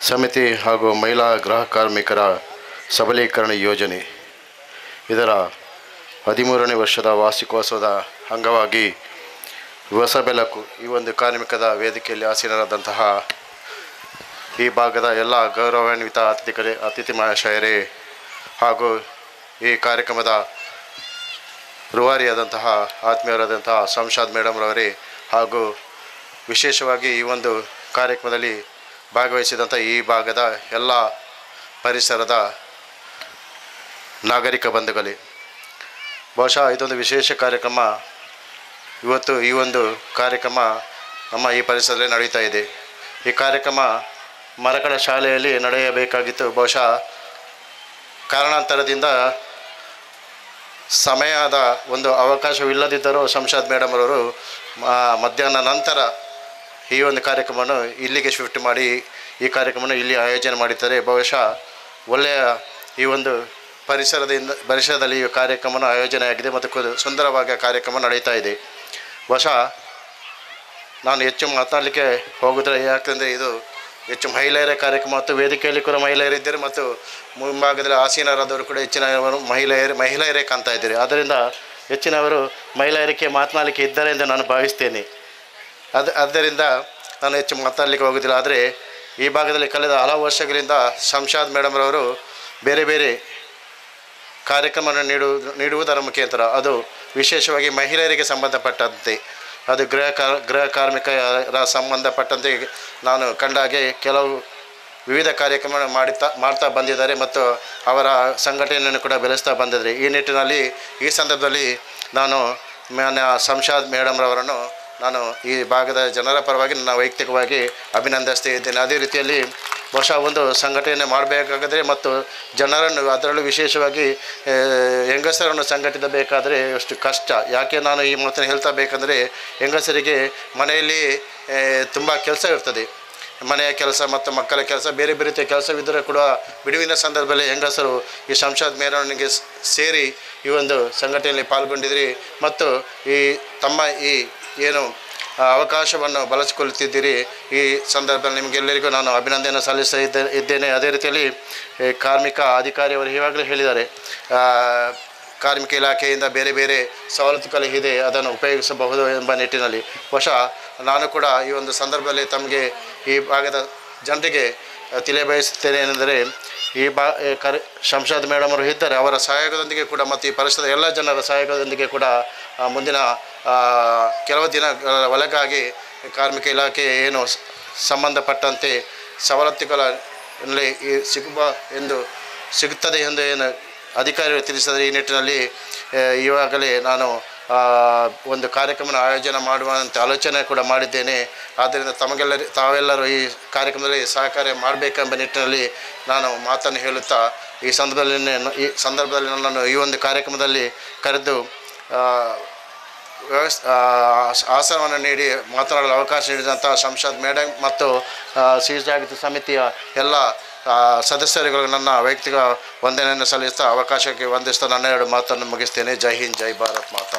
ಸಮಿತಿ ಹಾಗೂ ಮಹಿಳಾ ಗೃಹ ಕಾರ್ಮಿಕರ ಸಬಲೀಕರಣ ಯೋಜನೆ ಇದರ 13ನೇ ವರ್ಷದ ವಾರ್ಷಿಕೋತ್ಸವದ ಅಂಗವಾಗಿ ಹೊಸ ಬೆಳಕು ಈ ಒಂದು ಕಾರ್ಮಿಕದ ವೇದಿಕೆಯಲ್ಲಿ ಆಸೀನರಾದಂತಹ ಈ ಭಾಗದ ಎಲ್ಲ ಗೌರವಾನ್ವಿತ ಅತಿಥಿ ಮಹಾಶಯರೇ ಹಾಗೂ ಈ ಕಾರ್ಯಕ್ರಮದ ರೂವಾರಿಯಾದಂತಹ ಆತ್ಮೀಯರಾದಂತಹ ಸಂಶಾದ್ ಮೇಡಮ್ ರವರೇ ಹಾಗೂ ವಿಶೇಷವಾಗಿ ಈ ಒಂದು ಕಾರ್ಯಕ್ರಮದಲ್ಲಿ ಭಾಗವಹಿಸಿದಂಥ ಈ ಭಾಗದ ಎಲ್ಲ ಪರಿಸರದ ನಾಗರಿಕ ಬಂಧುಗಳೇ, ಬಹುಶಃ ಇದೊಂದು ವಿಶೇಷ ಕಾರ್ಯಕ್ರಮ. ಇವತ್ತು ಈ ಒಂದು ಕಾರ್ಯಕ್ರಮ ನಮ್ಮ ಈ ಪರಿಸರದಲ್ಲಿ ನಡೀತಾ ಇದೆ. ಈ ಕಾರ್ಯಕ್ರಮ ಮರಕಡ ಶಾಲೆಯಲ್ಲಿ ನಡೆಯಬೇಕಾಗಿತ್ತು. ಬಹುಶಃ ಕಾರಣಾಂತರದಿಂದ ಸಮಯದ ಒಂದು ಅವಕಾಶವಿಲ್ಲದಿದ್ದರೂ ಸಂಶಾದ್ ಮೇಡಮ್ ಅವರು ಮಧ್ಯಾಹ್ನ ನಂತರ ಈ ಒಂದು ಕಾರ್ಯಕ್ರಮವನ್ನು ಇಲ್ಲಿಗೆ ಶಿಫ್ಟ್ ಮಾಡಿ ಈ ಕಾರ್ಯಕ್ರಮವನ್ನು ಇಲ್ಲಿ ಆಯೋಜನೆ ಮಾಡಿದ್ದಾರೆ. ಬಹುಶಃ ಒಳ್ಳೆಯ ಈ ಒಂದು ಪರಿಸರದಲ್ಲಿ ಈ ಕಾರ್ಯಕ್ರಮವನ್ನು ಆಯೋಜನೆಯಾಗಿದೆ ಮತ್ತು ಸುಂದರವಾಗಿ ಕಾರ್ಯಕ್ರಮ ನಡೀತಾ ಇದೆ. ಬಹುಶಃ ನಾನು ಹೆಚ್ಚು ಮಾತನಾಡಲಿಕ್ಕೆ ಹೋಗಿದ್ರೆ, ಯಾಕಂದರೆ ಇದು ಹೆಚ್ಚು ಮಹಿಳೆಯರ ಕಾರ್ಯಕ್ರಮ ಮತ್ತು ವೇದಿಕೆಯಲ್ಲಿ ಕೂಡ ಮಹಿಳೆಯರಿದ್ದಾರೆ ಮತ್ತು ಮುಂಭಾಗದಲ್ಲಿ ಆಸೀನರಾದವರು ಕೂಡ ಹೆಚ್ಚಿನವರು ಮಹಿಳೆಯರೇ ಕಾಣ್ತಾ ಇದ್ದಾರೆ. ಆದ್ದರಿಂದ ಹೆಚ್ಚಿನವರು ಮಹಿಳೆಯರಿಗೆ ಮಾತನಾಡಲಿಕ್ಕೆ ಇದ್ದಾರೆ ಎಂದು ನಾನು ಭಾವಿಸ್ತೇನೆ. ಆದ್ದರಿಂದ ನಾನು ಹೆಚ್ಚು ಮಾತನಾಡಲಿಕ್ಕೆ ಹೋಗೋದಿಲ್ಲ. ಆದರೆ ಈ ಭಾಗದಲ್ಲಿ ಕಳೆದ ಹಲವು ವರ್ಷಗಳಿಂದ ಸಂಶಾದ್ ಮೇಡಮ್ ರವರು ಬೇರೆ ಬೇರೆ ಕಾರ್ಯಕ್ರಮವನ್ನು ನೀಡುವುದರ ಮುಖಾಂತರ, ಅದು ವಿಶೇಷವಾಗಿ ಮಹಿಳೆಯರಿಗೆ ಸಂಬಂಧಪಟ್ಟಂತೆ, ಅದು ಗೃಹ ಕಾರ್ಮಿಕರ ಸಂಬಂಧಪಟ್ಟಂತೆ ನಾನು ಕಂಡಾಗೆ ಕೆಲವು ವಿವಿಧ ಕಾರ್ಯಕ್ರಮಗಳನ್ನು ಮಾಡ್ತಾ ಬಂದಿದ್ದಾರೆ ಮತ್ತು ಅವರ ಸಂಘಟನೆಯನ್ನು ಕೂಡ ಬೆಳೆಸ್ತಾ ಬಂದಿದ್ದಾರೆ. ಈ ನಿಟ್ಟಿನಲ್ಲಿ ಈ ಸಂದರ್ಭದಲ್ಲಿ ನಾನು ಮಾನ್ಯ ಸಂಶಾದ್ ಮೇಡಮ್ ರವರನ್ನು ನಾನು ಈ ಭಾಗದ ಜನರ ಪರವಾಗಿ ನನ್ನ ವೈಯಕ್ತಿಕವಾಗಿ ಅಭಿನಂದಿಸ್ತಾ ಇದ್ದೇನೆ. ಅದೇ ರೀತಿಯಲ್ಲಿ ಬಹುಶಃ ಒಂದು ಸಂಘಟನೆ ಮಾಡಬೇಕಾದರೆ ಮತ್ತು ಜನರನ್ನು, ಅದರಲ್ಲೂ ವಿಶೇಷವಾಗಿ ಹೆಂಗಸರನ್ನು ಸಂಘಟಿಸಬೇಕಾದರೆ ಎಷ್ಟು ಕಷ್ಟ. ಯಾಕೆ ನಾನು ಈ ಮಾತನ್ನು ಹೇಳ್ತಾ ಬೇಕಂದರೆ, ಹೆಂಗಸರಿಗೆ ಮನೆಯಲ್ಲಿ ತುಂಬ ಕೆಲಸ ಇರ್ತದೆ. ಮನೆಯ ಕೆಲಸ ಮತ್ತು ಮಕ್ಕಳ ಕೆಲಸ, ಬೇರೆ ಬೇರೆ ರೀತಿಯ ಕೆಲಸವಿದ್ದರೂ ಕೂಡ ಬಿಡುವಿನ ಸಂದರ್ಭದಲ್ಲಿ ಹೆಂಗಸರು ಈ ಸಂಶಾದ್ ಮೇಡಮ್ನಿಗೆ ಸೇರಿ ಈ ಒಂದು ಸಂಘಟನೆಯಲ್ಲಿ ಪಾಲ್ಗೊಂಡಿದ್ರಿ ಮತ್ತು ಈ ತಮ್ಮ ಈ ಏನು ಅವಕಾಶವನ್ನು ಬಳಸಿಕೊಳ್ಳುತ್ತಿದ್ದೀರಿ. ಈ ಸಂದರ್ಭದಲ್ಲಿ ನಿಮಗೆಲ್ಲರಿಗೂ ನಾನು ಅಭಿನಂದನೆ ಸಲ್ಲಿಸ್ತಾ ಇದ್ದೇನೆ. ಅದೇ ರೀತಿಯಲ್ಲಿ ಕಾರ್ಮಿಕ ಅಧಿಕಾರಿಯವರು ಈವಾಗಲೇ ಹೇಳಿದ್ದಾರೆ, ಕಾರ್ಮಿಕ ಇಲಾಖೆಯಿಂದ ಬೇರೆ ಬೇರೆ ಸವಲತ್ತುಗಳು ಇದೆ, ಅದನ್ನು ಉಪಯೋಗಿಸಬಹುದು ಎಂಬ ನಿಟ್ಟಿನಲ್ಲಿ. ಬಹುಶಃ ನಾನು ಕೂಡ ಈ ಒಂದು ಸಂದರ್ಭದಲ್ಲಿ ತಮಗೆ ಈ ಭಾಗದ ಜನರಿಗೆ ತಿಳಿಯಬಯಸುತ್ತೇನೆ ಏನೆಂದರೆ, ಈ ಸಂಶಾದ್ ಮೇಡಮ್ ಅವರು ಇದ್ದಾರೆ, ಅವರ ಸಹಯೋಗದೊಂದಿಗೆ ಕೂಡ ಮತ್ತು ಈ ಪರಿಸರದ ಎಲ್ಲ ಜನರ ಸಹಯೋಗದೊಂದಿಗೆ ಕೂಡ ಮುಂದಿನ ಕೆಲವು ದಿನಗಳ ಒಳಗಾಗಿ ಕಾರ್ಮಿಕ ಇಲಾಖೆ ಏನು ಸಂಬಂಧಪಟ್ಟಂತೆ ಸವಲತ್ತುಗಳಲ್ಲಿ ಸಿಗುತ್ತದೆ ಎಂದು ಏನು ಅಧಿಕಾರಿಗಳು ತಿಳಿಸಿದರೆ, ಈ ನಿಟ್ಟಿನಲ್ಲಿ ಈವಾಗಲೇ ನಾನು ಒಂದು ಕಾರ್ಯಕ್ರಮನ ಆಯೋಜನೆ ಮಾಡುವಂಥ ಆಲೋಚನೆ ಕೂಡ ಮಾಡಿದ್ದೇನೆ. ಆದ್ದರಿಂದ ತಾವೆಲ್ಲರೂ ಈ ಕಾರ್ಯಕ್ರಮದಲ್ಲಿ ಸಹಕಾರ ಮಾಡಬೇಕೆಂಬ ನಿಟ್ಟಿನಲ್ಲಿ ನಾನು ಮಾತನ್ನು ಹೇಳುತ್ತಾ, ಈ ಸಂದರ್ಭದಲ್ಲಿ ನನ್ನನ್ನು ಈ ಒಂದು ಕಾರ್ಯಕ್ರಮದಲ್ಲಿ ಕರೆದು ಆಸನವನ್ನು ನೀಡಿ ಮಾತನಾಡಲು ಅವಕಾಶ ನೀಡಿದಂಥ ಸಂಶಾದ್ ಮೇಡಮ್ ಮತ್ತು ಜಾಗೃತಿ ಸಮಿತಿಯ ಎಲ್ಲ ಸದಸ್ಯರುಗಳು ನನ್ನ ವೈಯಕ್ತಿಕ ವಂದನೆಯನ್ನು ಸಲ್ಲಿಸ್ತಾ ಅವಕಾಶಕ್ಕೆ ವಂದಿಸ್ತಾ ನನ್ನ ಎರಡು ಮಾತನ್ನು ಮುಗಿಸ್ತೇನೆ. ಜೈ ಹಿಂದ್, ಜೈ ಭಾರತ್ ಮಾತಾ.